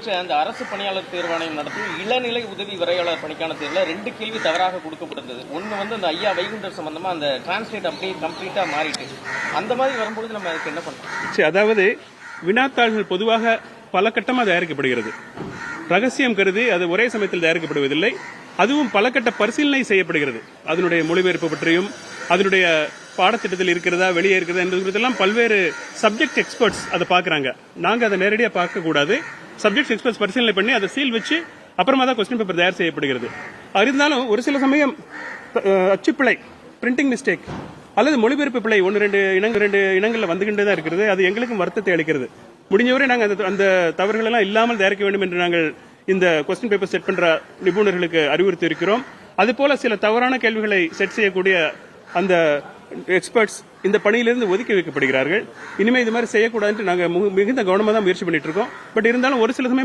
நடைபெற்ற அந்த அரசு பணியாளர் தேர்வாணையம் நடத்திய இளநிலை உதவி விரைவாளர் பணிக்கான தேர்வுல 2 கேள்வி தவறாக கொடுக்கப்பட்டிருந்தது. ஒன்னு வந்து அந்த ஐயா வைகுண்டர் சம்பந்தமா அந்த டிரான்ஸ்லேட் அப்படியே கம்ப்ளீட்டா மாறிட்டு, அந்த மாதிரி வரும்போது நம்ம அதுக்கு என்ன பண்ணலாம்? அதாவது வினாத்தாள்கள் பொதுவாக பல கட்டமாக தயாரிக்கப்படுகிறது. ரகசியம் கருதி அது ஒரே சமயத்தில் தயாரிக்கப்படுவதில்லை. அதுவும் பல கட்ட பரிசீலனை செய்யப்படுகிறது. அதனுடைய மொழிபெயர்ப்பு பற்றியும் அதனுடைய பாடத்திட்டத்தில் இருக்கிறதா வெளியே இருக்கிறதா என்பது குறித்தெல்லாம் பல்வேறு சப்ஜெக்ட் எக்ஸ்பர்ட்ஸ் அதை பார்க்கறாங்க. நாங்க அதை நேரடியாக பார்க்க கூடாது. சப்ஜெக்ட் எக்ஸ்பர்ட்ஸ் பரிசீலனை பண்ணி அதை சீல் வச்சு அப்புறமா தான் கொஸ்டின் பேப்பர் தயார் செய்யப்படுகிறது. இருந்தாலும் ஒரு சில சமயம் அச்சுப்பிழை, பிரிண்டிங் மிஸ்டேக் அல்லது மொழிபெயர்ப்பு பிழை 1-2 இனங்களில் வந்துகிட்டே தான் இருக்கிறது. அது எங்களுக்கும் வருத்தத்தை அளிக்கிறது. முடிஞ்சவரை நாங்கள் அந்த தவறுகள் எல்லாம் இல்லாமல் தயாரிக்க வேண்டும் என்று நாங்கள் இந்த கொஸ்டின் பேப்பர் செட் பண்ற நிபுணர்களுக்கு அறிவுறுத்தி இருக்கிறோம். அதுபோல சில தவறான கேள்விகளை செட் செய்யக்கூடிய அந்த எக்ஸ்பர்ட்ஸ் இந்த பணியிலிருந்து ஒதுக்கி வைக்கப்படுகிறார்கள். இனிமே இது மாதிரி செய்யக்கூடாது நாங்கள் மிகுந்த கவனமாக தான் முயற்சி பண்ணிட்டு இருக்கோம். பட் இருந்தாலும் ஒரு சில சமயம்